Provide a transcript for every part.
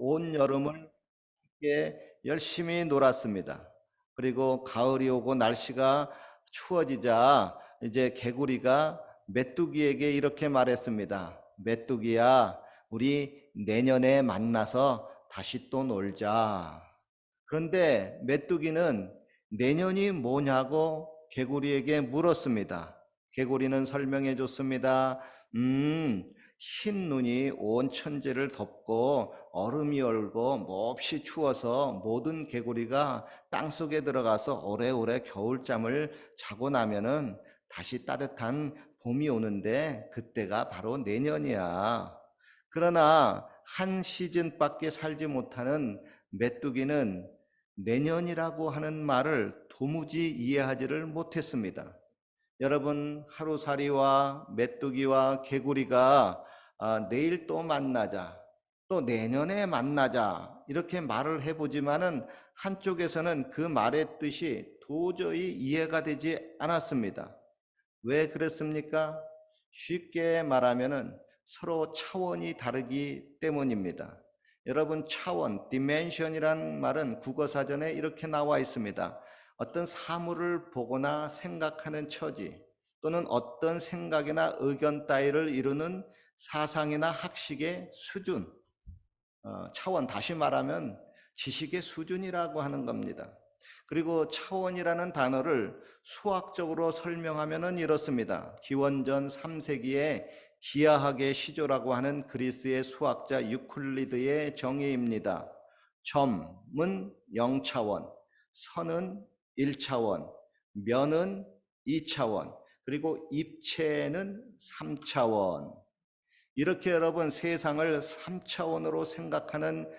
온 여름을 함께 열심히 놀았습니다. 그리고 가을이 오고 날씨가 추워지자 이제 개구리가 메뚜기에게 이렇게 말했습니다. 메뚜기야, 우리 내년에 만나서 다시 또 놀자. 그런데 메뚜기는 내년이 뭐냐고 개구리에게 물었습니다. 개구리는 설명해 줬습니다. 흰 눈이 온 천지를 덮고 얼음이 얼고 몹시 추워서 모든 개구리가 땅속에 들어가서 오래오래 겨울잠을 자고 나면은 다시 따뜻한 봄이 오는데 그때가 바로 내년이야. 그러나 한 시즌밖에 살지 못하는 메뚜기는 내년이라고 하는 말을 도무지 이해하지를 못했습니다. 여러분, 하루살이와 메뚜기와 개구리가 내일 또 만나자, 또 내년에 만나자 이렇게 말을 해보지만은 한쪽에서는 그 말의 뜻이 도저히 이해가 되지 않았습니다. 왜 그랬습니까? 쉽게 말하면은 서로 차원이 다르기 때문입니다. 여러분, 차원, dimension이라는 말은 국어사전에 이렇게 나와 있습니다. 어떤 사물을 보거나 생각하는 처지 또는 어떤 생각이나 의견 따위를 이루는 사상이나 학식의 수준, 차원, 다시 말하면 지식의 수준이라고 하는 겁니다. 그리고 차원이라는 단어를 수학적으로 설명하면은 이렇습니다. 기원전 3세기에 기하학의 시조라고 하는 그리스의 수학자 유클리드의 정의입니다. 점은 0차원, 선은 1차원, 면은 2차원, 그리고 입체는 3차원. 이렇게 여러분 세상을 3차원으로 생각하는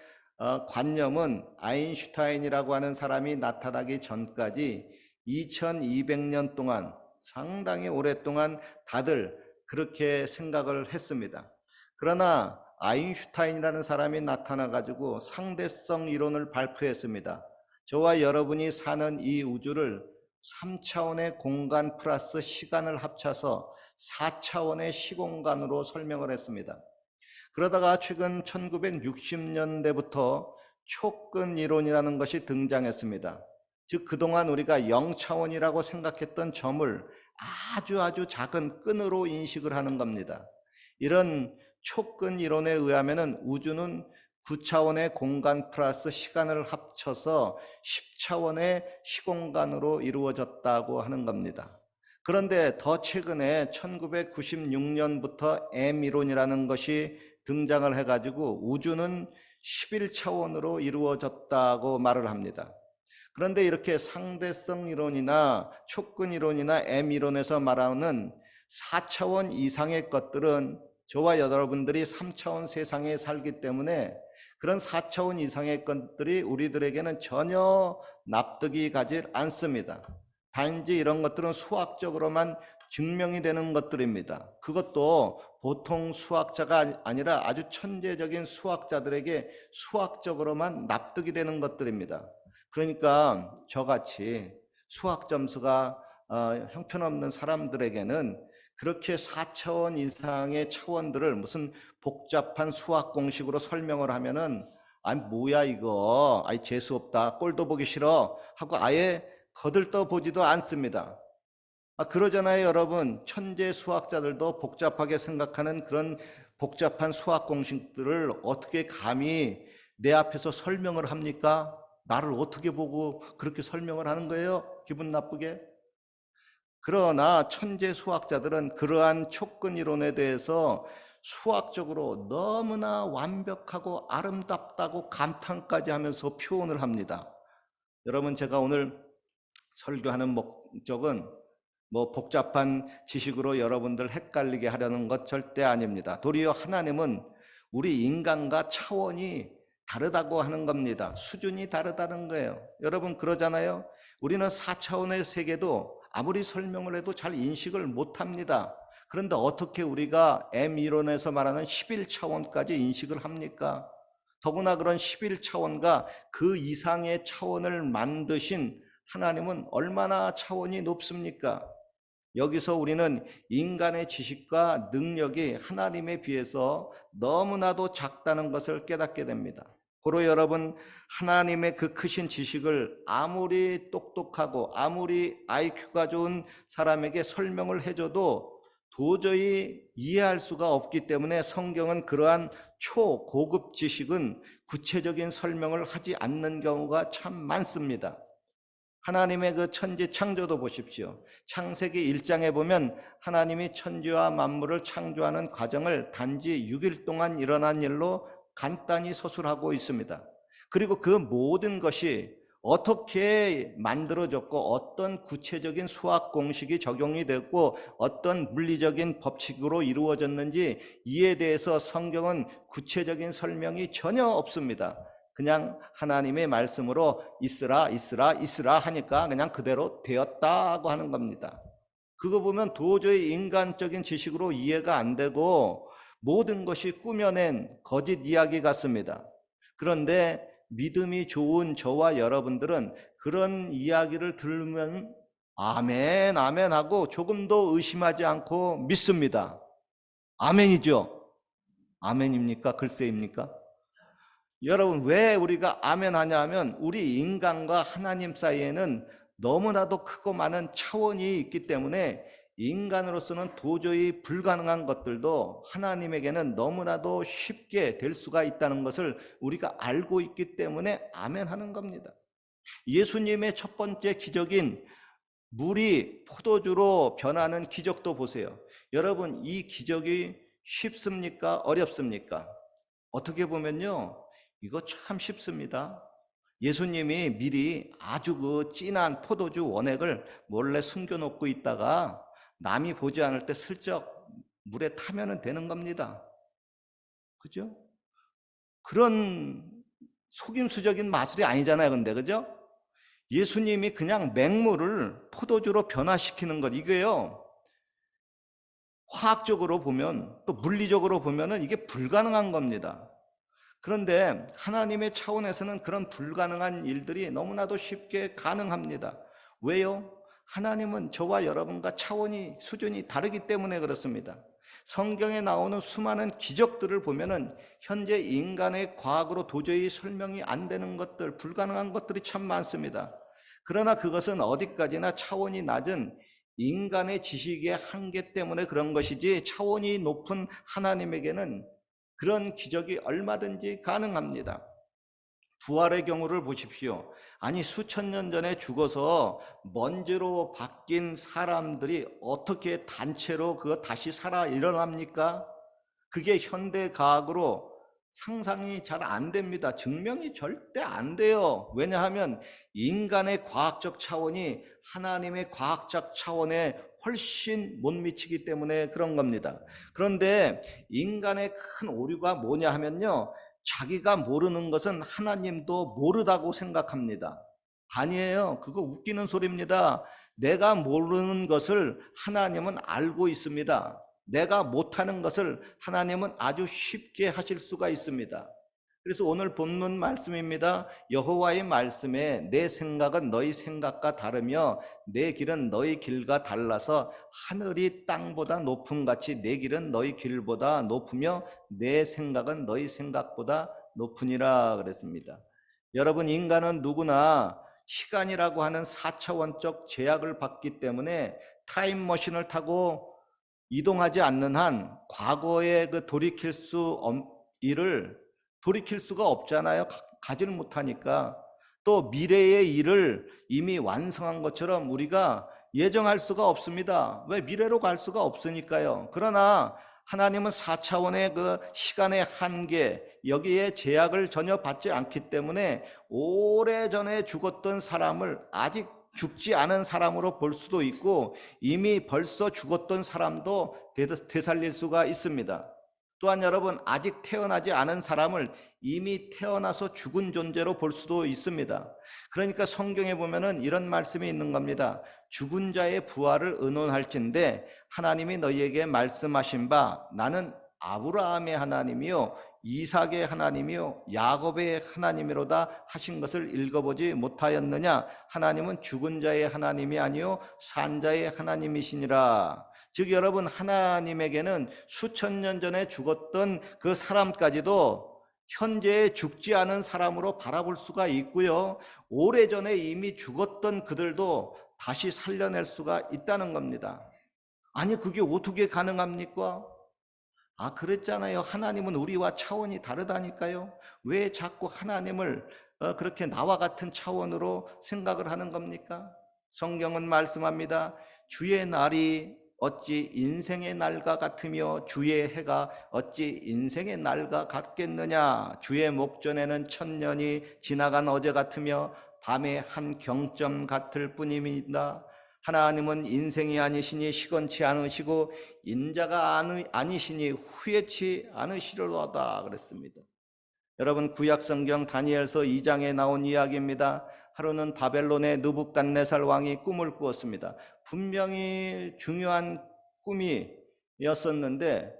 관념은 아인슈타인이라고 하는 사람이 나타나기 전까지 2200년 동안 상당히 오랫동안 다들 그렇게 생각을 했습니다. 그러나 아인슈타인이라는 사람이 나타나 가지고 상대성 이론을 발표했습니다. 저와 여러분이 사는 이 우주를 3차원의 공간 플러스 시간을 합쳐서 4차원의 시공간으로 설명을 했습니다. 그러다가 최근 1960년대부터 촉근 이론이라는 것이 등장했습니다. 즉 그동안 우리가 0차원이라고 생각했던 점을 아주 작은 끈으로 인식을 하는 겁니다. 이런 촉근 이론에 의하면 우주는 9차원의 공간 플러스 시간을 합쳐서 10차원의 시공간으로 이루어졌다고 하는 겁니다. 그런데 더 최근에 1996년부터 M이론이라는 것이 등장을 해가지고 우주는 11차원으로 이루어졌다고 말을 합니다. 그런데 이렇게 상대성 이론이나 촉근 이론이나 M이론에서 말하는 4차원 이상의 것들은 저와 여러분들이 3차원 세상에 살기 때문에 그런 4차원 이상의 것들이 우리들에게는 전혀 납득이 가지 않습니다. 단지 이런 것들은 수학적으로만 증명이 되는 것들입니다. 그것도 보통 수학자가 아니라 아주 천재적인 수학자들에게 수학적으로만 납득이 되는 것들입니다. 그러니까 저같이 수학 점수가 형편없는 사람들에게는 그렇게 4차원 이상의 차원들을 무슨 복잡한 수학 공식으로 설명을 하면은 아니 뭐야 이거, 아니 재수 없다, 꼴도 보기 싫어 하고 아예 거들떠 보지도 않습니다. 그러잖아요, 여러분. 천재 수학자들도 복잡하게 생각하는 그런 복잡한 수학 공식들을 어떻게 감히 내 앞에서 설명을 합니까? 나를 어떻게 보고 그렇게 설명을 하는 거예요? 기분 나쁘게? 그러나 천재 수학자들은 그러한 촉근 이론에 대해서 수학적으로 너무나 완벽하고 아름답다고 감탄까지 하면서 표현을 합니다. 여러분, 제가 오늘 설교하는 목적은 뭐 복잡한 지식으로 여러분들 헷갈리게 하려는 것 절대 아닙니다. 도리어 하나님은 우리 인간과 차원이 다르다고 하는 겁니다. 수준이 다르다는 거예요. 여러분 그러잖아요. 우리는 4차원의 세계도 아무리 설명을 해도 잘 인식을 못합니다. 그런데 어떻게 우리가 M이론에서 말하는 11차원까지 인식을 합니까? 더구나 그런 11차원과 그 이상의 차원을 만드신 하나님은 얼마나 차원이 높습니까? 여기서 우리는 인간의 지식과 능력이 하나님에 비해서 너무나도 작다는 것을 깨닫게 됩니다. 고로 여러분, 하나님의 그 크신 지식을 아무리 똑똑하고 아무리 IQ가 좋은 사람에게 설명을 해줘도 도저히 이해할 수가 없기 때문에 성경은 그러한 초고급 지식은 구체적인 설명을 하지 않는 경우가 참 많습니다. 하나님의 그 천지 창조도 보십시오. 창세기 1장에 보면 하나님이 천지와 만물을 창조하는 과정을 단지 6일 동안 일어난 일로 간단히 서술하고 있습니다. 그리고 그 모든 것이 어떻게 만들어졌고 어떤 구체적인 수학 공식이 적용이 되고 어떤 물리적인 법칙으로 이루어졌는지 이에 대해서 성경은 구체적인 설명이 전혀 없습니다. 그냥 하나님의 말씀으로 있으라 있으라 있으라 하니까 그냥 그대로 되었다고 하는 겁니다. 그거 보면 도저히 인간적인 지식으로 이해가 안 되고 모든 것이 꾸며낸 거짓 이야기 같습니다. 그런데 믿음이 좋은 저와 여러분들은 그런 이야기를 들으면 아멘 아멘 하고 조금도 의심하지 않고 믿습니다. 아멘이죠? 아멘입니까? 글쎄입니까? 여러분, 왜 우리가 아멘 하냐 하면 우리 인간과 하나님 사이에는 너무나도 크고 많은 차원이 있기 때문에 인간으로서는 도저히 불가능한 것들도 하나님에게는 너무나도 쉽게 될 수가 있다는 것을 우리가 알고 있기 때문에 아멘 하는 겁니다. 예수님의 첫 번째 기적인 물이 포도주로 변하는 기적도 보세요. 여러분, 이 기적이 쉽습니까? 어렵습니까? 어떻게 보면요, 이거 참 쉽습니다. 예수님이 미리 아주 그 진한 포도주 원액을 몰래 숨겨놓고 있다가 남이 보지 않을 때 슬쩍 물에 타면 되는 겁니다. 그죠? 그런 속임수적인 마술이 아니잖아요, 근데, 그죠? 예수님이 그냥 맹물을 포도주로 변화시키는 것, 이게요, 화학적으로 보면 또 물리적으로 보면은 이게 불가능한 겁니다. 그런데 하나님의 차원에서는 그런 불가능한 일들이 너무나도 쉽게 가능합니다. 왜요? 하나님은 저와 여러분과 차원이 수준이 다르기 때문에 그렇습니다. 성경에 나오는 수많은 기적들을 보면은 현재 인간의 과학으로 도저히 설명이 안 되는 것들, 불가능한 것들이 참 많습니다. 그러나 그것은 어디까지나 차원이 낮은 인간의 지식의 한계 때문에 그런 것이지 차원이 높은 하나님에게는 그런 기적이 얼마든지 가능합니다. 부활의 경우를 보십시오. 아니, 수천 년 전에 죽어서 먼지로 바뀐 사람들이 어떻게 단체로 그거 다시 살아 일어납니까? 그게 현대 과학으로 상상이 잘 안 됩니다. 증명이 절대 안 돼요. 왜냐하면 인간의 과학적 차원이 하나님의 과학적 차원에 훨씬 못 미치기 때문에 그런 겁니다. 그런데 인간의 큰 오류가 뭐냐 하면요, 자기가 모르는 것은 하나님도 모르다고 생각합니다. 아니에요. 그거 웃기는 소리입니다. 내가 모르는 것을 하나님은 알고 있습니다. 내가 못하는 것을 하나님은 아주 쉽게 하실 수가 있습니다. 그래서 오늘 본문 말씀입니다. 여호와의 말씀에 내 생각은 너희 생각과 다르며 내 길은 너희 길과 달라서 하늘이 땅보다 높음 같이 내 길은 너희 길보다 높으며 내 생각은 너희 생각보다 높으니라 그랬습니다. 여러분, 인간은 누구나 시간이라고 하는 4차원적 제약을 받기 때문에 타임머신을 타고 이동하지 않는 한 과거에 그 일을 돌이킬 수가 없잖아요. 가지를 못하니까. 또 미래의 일을 이미 완성한 것처럼 우리가 예정할 수가 없습니다. 왜? 미래로 갈 수가 없으니까요. 그러나 하나님은 4차원의 그 시간의 한계, 여기에 제약을 전혀 받지 않기 때문에 오래전에 죽었던 사람을 아직 죽지 않은 사람으로 볼 수도 있고 이미 벌써 죽었던 사람도 되살릴 수가 있습니다. 또한 여러분, 아직 태어나지 않은 사람을 이미 태어나서 죽은 존재로 볼 수도 있습니다. 그러니까 성경에 보면은 이런 말씀이 있는 겁니다. 죽은 자의 부활을 의논할진대 하나님이 너희에게 말씀하신 바 나는 아브라함의 하나님이요 이삭의 하나님이요 야곱의 하나님이로다 하신 것을 읽어보지 못하였느냐? 하나님은 죽은 자의 하나님이 아니요 산 자의 하나님이시니라. 즉 여러분, 하나님에게는 수천 년 전에 죽었던 그 사람까지도 현재에 죽지 않은 사람으로 바라볼 수가 있고요. 오래전에 이미 죽었던 그들도 다시 살려낼 수가 있다는 겁니다. 아니, 그게 어떻게 가능합니까? 아, 그랬잖아요. 하나님은 우리와 차원이 다르다니까요. 왜 자꾸 하나님을 그렇게 나와 같은 차원으로 생각을 하는 겁니까? 성경은 말씀합니다. 주의 날이 어찌 인생의 날과 같으며 주의 해가 어찌 인생의 날과 같겠느냐. 주의 목전에는 천년이 지나간 어제 같으며 밤의 한 경점 같을 뿐입니다. 하나님은 인생이 아니시니 시건치 않으시고 인자가 아니시니 후회치 않으시려다 그랬습니다. 여러분, 구약성경 다니엘서 2장에 나온 이야기입니다. 하루는 바벨론의 느부갓네살 왕이 꿈을 꾸었습니다. 분명히 중요한 꿈이었었는데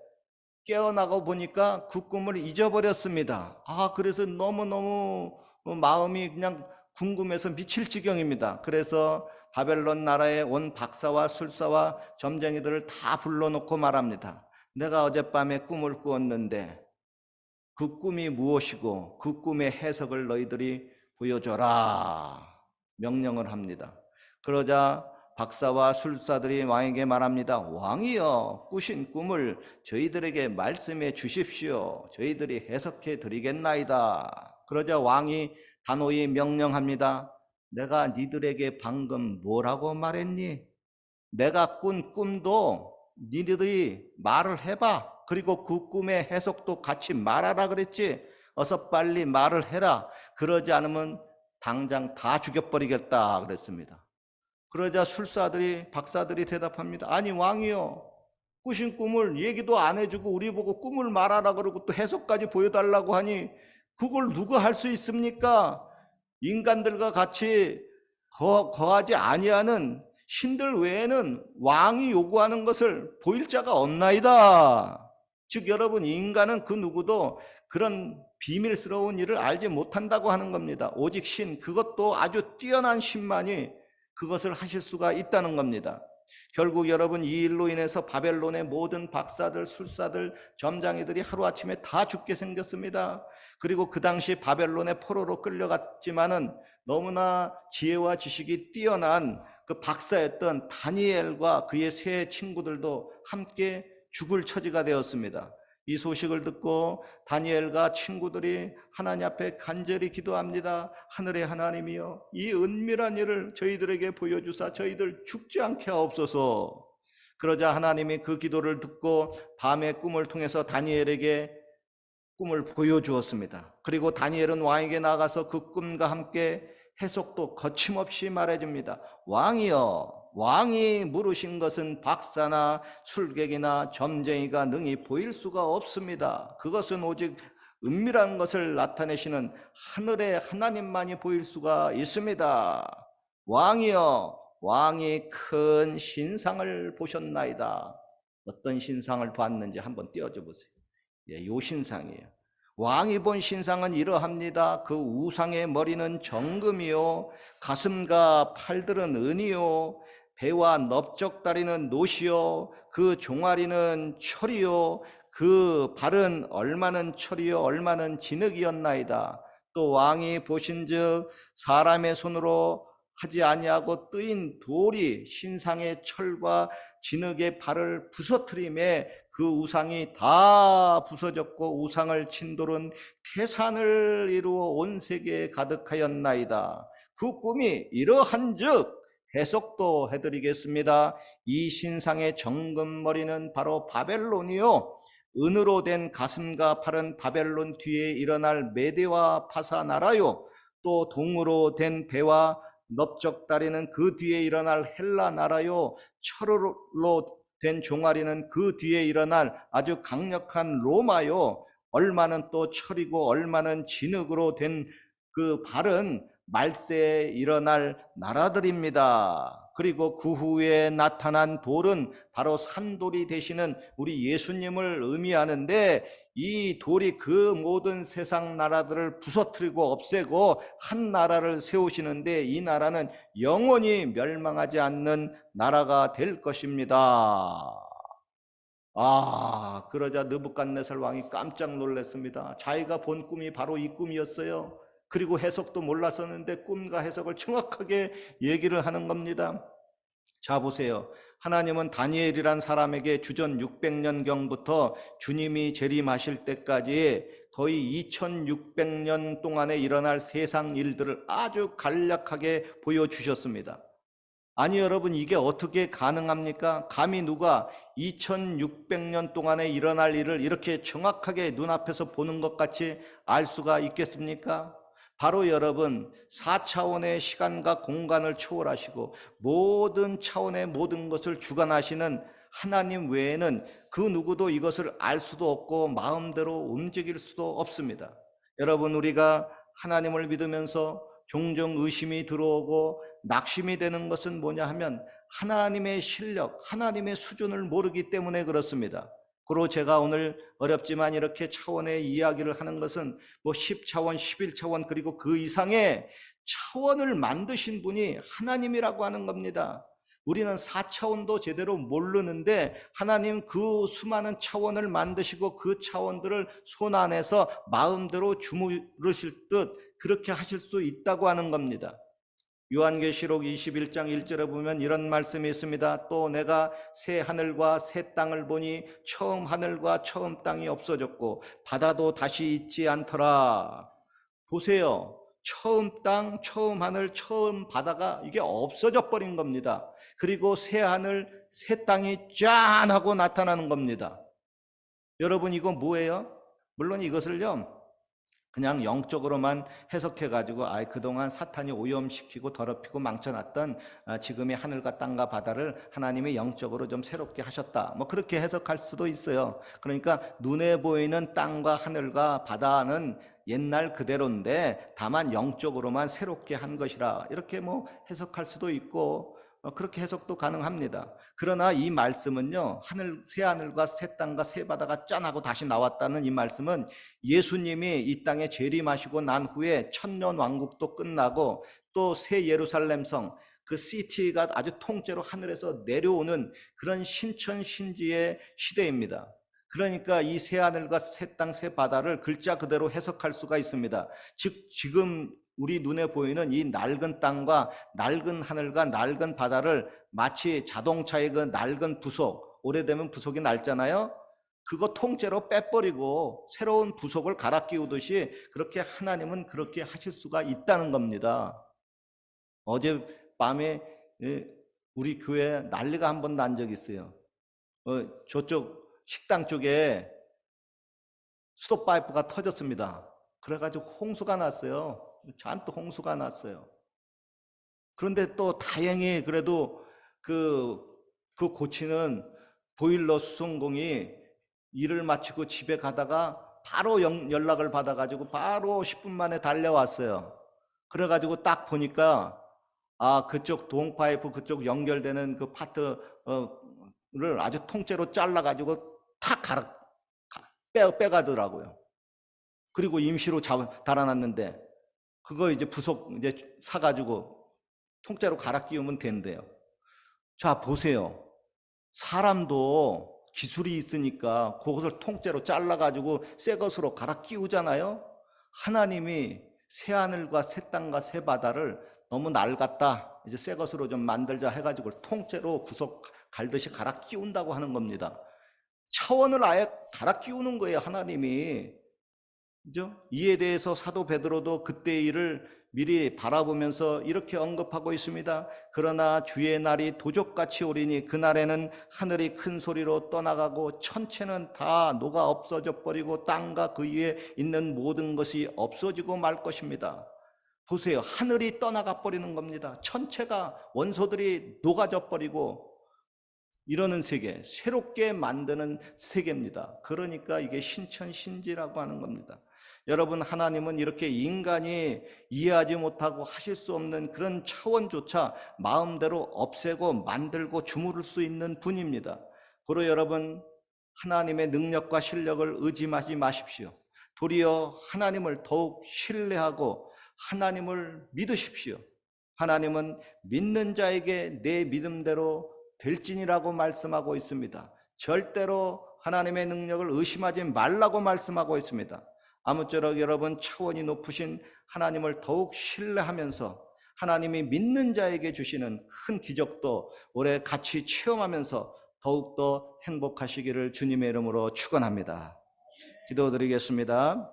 깨어나고 보니까 그 꿈을 잊어버렸습니다. 그래서 너무너무 마음이 그냥 궁금해서 미칠 지경입니다. 그래서 바벨론 나라에 온 박사와 술사와 점쟁이들을 다 불러놓고 말합니다. 내가 어젯밤에 꿈을 꾸었는데 그 꿈이 무엇이고 그 꿈의 해석을 너희들이 보여줘라 명령을 합니다. 그러자 박사와 술사들이 왕에게 말합니다. 왕이여, 꾸신 꿈을 저희들에게 말씀해 주십시오. 저희들이 해석해 드리겠나이다. 그러자 왕이 단호히 명령합니다. 내가 니들에게 방금 뭐라고 말했니? 내가 꾼 꿈도 니들이 말을 해봐. 그리고 그 꿈의 해석도 같이 말하라 그랬지. 어서 빨리 말을 해라. 그러지 않으면 당장 다 죽여버리겠다 그랬습니다. 그러자 술사들이 박사들이 대답합니다. 아니 왕이요, 꾸신 꿈을 얘기도 안 해주고 우리 보고 꿈을 말하라 그러고 또 해석까지 보여달라고 하니 그걸 누가 할 수 있습니까? 인간들과 같이 거하지 아니하는 신들 외에는 왕이 요구하는 것을 보일 자가 없나이다. 즉 여러분, 인간은 그 누구도 그런 비밀스러운 일을 알지 못한다고 하는 겁니다. 오직 신, 그것도 아주 뛰어난 신만이 그것을 하실 수가 있다는 겁니다. 결국 여러분, 이 일로 인해서 바벨론의 모든 박사들, 술사들, 점장이들이 하루아침에 다 죽게 생겼습니다. 그리고 그 당시 바벨론의 포로로 끌려갔지만은 너무나 지혜와 지식이 뛰어난 그 박사였던 다니엘과 그의 세 친구들도 함께 죽을 처지가 되었습니다. 이 소식을 듣고 다니엘과 친구들이 하나님 앞에 간절히 기도합니다. 하늘의 하나님이여, 이 은밀한 일을 저희들에게 보여주사 저희들 죽지 않게 하옵소서. 그러자 하나님이 그 기도를 듣고 밤의 꿈을 통해서 다니엘에게 꿈을 보여주었습니다. 그리고 다니엘은 왕에게 나가서 그 꿈과 함께 해석도 거침없이 말해줍니다. 왕이여, 왕이 물으신 것은 박사나 술객이나 점쟁이가 능히 보일 수가 없습니다. 그것은 오직 은밀한 것을 나타내시는 하늘의 하나님만이 보일 수가 있습니다. 왕이여, 왕이 큰 신상을 보셨나이다. 어떤 신상을 봤는지 한번 띄워줘 보세요. 요 신상이에요. 왕이 본 신상은 이러합니다. 그 우상의 머리는 정금이요, 가슴과 팔들은 은이요, 배와 넓적다리는 노시요, 그 종아리는 철이요, 그 발은 얼마는 철이요 얼마는 진흙이었나이다. 또 왕이 보신즉 사람의 손으로 하지 아니하고 뜨인 돌이 신상의 철과 진흙의 발을 부서뜨림에 그 우상이 다 부서졌고 우상을 친 돌은 태산을 이루어 온 세계에 가득하였나이다. 그 꿈이 이러한즉 해석도 해드리겠습니다. 이 신상의 정금머리는 바로 바벨론이요, 은으로 된 가슴과 팔은 바벨론 뒤에 일어날 메대와 파사 나라요, 또 동으로 된 배와 넓적다리는 그 뒤에 일어날 헬라 나라요, 철로 된 종아리는 그 뒤에 일어날 아주 강력한 로마요, 얼마는 또 철이고 얼마는 진흙으로 된 그 발은 말세에 일어날 나라들입니다. 그리고 그 후에 나타난 돌은 바로 산돌이 되시는 우리 예수님을 의미하는데, 이 돌이 그 모든 세상 나라들을 부서뜨리고 없애고 한 나라를 세우시는데, 이 나라는 영원히 멸망하지 않는 나라가 될 것입니다. 그러자 느부갓네살 왕이 깜짝 놀랐습니다. 자기가 본 꿈이 바로 이 꿈이었어요. 그리고 해석도 몰랐었는데 꿈과 해석을 정확하게 얘기를 하는 겁니다. 자, 보세요. 하나님은 다니엘이란 사람에게 주전 600년경부터 주님이 재림하실 때까지 거의 2600년 동안에 일어날 세상 일들을 아주 간략하게 보여주셨습니다. 아니 여러분, 이게 어떻게 가능합니까? 감히 누가 2600년 동안에 일어날 일을 이렇게 정확하게 눈앞에서 보는 것 같이 알 수가 있겠습니까? 바로 여러분, 4차원의 시간과 공간을 초월하시고 모든 차원의 모든 것을 주관하시는 하나님 외에는 그 누구도 이것을 알 수도 없고 마음대로 움직일 수도 없습니다. 여러분, 우리가 하나님을 믿으면서 종종 의심이 들어오고 낙심이 되는 것은 뭐냐 하면 하나님의 실력, 하나님의 수준을 모르기 때문에 그렇습니다. 그리고 제가 오늘 어렵지만 이렇게 차원의 이야기를 하는 것은 뭐 10차원, 11차원 그리고 그 이상의 차원을 만드신 분이 하나님이라고 하는 겁니다. 우리는 4차원도 제대로 모르는데 하나님 그 수많은 차원을 만드시고 그 차원들을 손 안에서 마음대로 주무르실 듯 그렇게 하실 수 있다고 하는 겁니다. 요한계시록 21장 1절에 보면 이런 말씀이 있습니다. 또 내가 새 하늘과 새 땅을 보니 처음 하늘과 처음 땅이 없어졌고 바다도 다시 있지 않더라. 보세요. 처음 땅, 처음 하늘, 처음 바다가 이게 없어져 버린 겁니다. 그리고 새 하늘, 새 땅이 짠 하고 나타나는 겁니다. 여러분, 이거 뭐예요? 물론 이것을요, 그냥 영적으로만 해석해가지고 그동안 사탄이 오염시키고 더럽히고 망쳐놨던 지금의 하늘과 땅과 바다를 하나님이 영적으로 좀 새롭게 하셨다, 뭐 그렇게 해석할 수도 있어요. 그러니까 눈에 보이는 땅과 하늘과 바다는 옛날 그대로인데 다만 영적으로만 새롭게 한 것이라, 이렇게 뭐 해석할 수도 있고 그렇게 해석도 가능합니다. 그러나 이 말씀은요, 새 하늘과 새 땅과 새 바다가 짠하고 다시 나왔다는 이 말씀은 예수님이 이 땅에 재림하시고 난 후에 천년 왕국도 끝나고 또 새 예루살렘 성, 그 시티가 아주 통째로 하늘에서 내려오는 그런 신천신지의 시대입니다. 그러니까 이 새 하늘과 새 땅, 새 바다를 글자 그대로 해석할 수가 있습니다. 즉 지금 우리 눈에 보이는 이 낡은 땅과 낡은 하늘과 낡은 바다를 마치 자동차의 그 낡은 부속, 오래되면 부속이 낡잖아요. 그거 통째로 빼버리고 새로운 부속을 갈아 끼우듯이 그렇게 하나님은 그렇게 하실 수가 있다는 겁니다. 어젯밤에 우리 교회 난리가 한 번 난 적이 있어요. 저쪽 식당 쪽에 스톱파이프가 터졌습니다. 그래가지고 홍수가 났어요. 잔뜩 홍수가 났어요. 그런데 또 다행히 그래도 그 고치는 보일러 수송공이 일을 마치고 집에 가다가 바로 연락을 받아가지고 바로 10분 만에 달려왔어요. 그래가지고 딱 보니까 그쪽 동파이프 그쪽 연결되는 그 파트를 아주 통째로 잘라가지고 탁 빼가더라고요. 그리고 임시로 달아놨는데 그거 이제 부속 이제 사가지고 통째로 갈아 끼우면 된대요. 자, 보세요. 사람도 기술이 있으니까 그것을 통째로 잘라가지고 새 것으로 갈아 끼우잖아요. 하나님이 새 하늘과 새 땅과 새 바다를 너무 낡았다, 이제 새 것으로 좀 만들자 해가지고 통째로 구석 갈듯이 갈아 끼운다고 하는 겁니다. 차원을 아예 갈아 끼우는 거예요, 하나님이. 그죠? 이에 대해서 사도 베드로도 그때의 일을 미리 바라보면서 이렇게 언급하고 있습니다. 그러나 주의 날이 도적같이 오리니 그날에는 하늘이 큰 소리로 떠나가고 천체는 다 녹아 없어져 버리고 땅과 그 위에 있는 모든 것이 없어지고 말 것입니다. 보세요. 하늘이 떠나가 버리는 겁니다. 천체가, 원소들이 녹아져 버리고 이러는 세계, 새롭게 만드는 세계입니다. 그러니까 이게 신천신지라고 하는 겁니다. 여러분, 하나님은 이렇게 인간이 이해하지 못하고 하실 수 없는 그런 차원조차 마음대로 없애고 만들고 주무를 수 있는 분입니다. 그러 여러분, 하나님의 능력과 실력을 의지하지 마십시오. 도리어 하나님을 더욱 신뢰하고 하나님을 믿으십시오. 하나님은 믿는 자에게 내 믿음대로 될지니라고 말씀하고 있습니다. 절대로 하나님의 능력을 의심하지 말라고 말씀하고 있습니다. 아무쪼록 여러분 차원이 높으신 하나님을 더욱 신뢰하면서 하나님이 믿는 자에게 주시는 큰 기적도 올해 같이 체험하면서 더욱더 행복하시기를 주님의 이름으로 축원합니다. 기도드리겠습니다.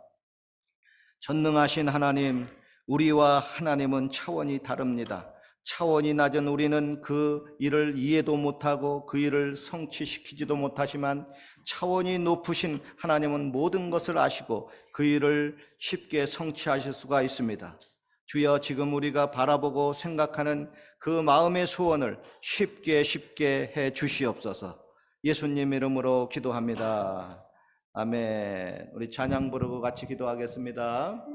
전능하신 하나님, 우리와 하나님은 차원이 다릅니다. 차원이 낮은 우리는 그 일을 이해도 못하고 그 일을 성취시키지도 못하지만 차원이 높으신 하나님은 모든 것을 아시고 그 일을 쉽게 성취하실 수가 있습니다. 주여, 지금 우리가 바라보고 생각하는 그 마음의 소원을 쉽게 해 주시옵소서. 예수님 이름으로 기도합니다. 아멘. 우리 찬양 부르고 같이 기도하겠습니다.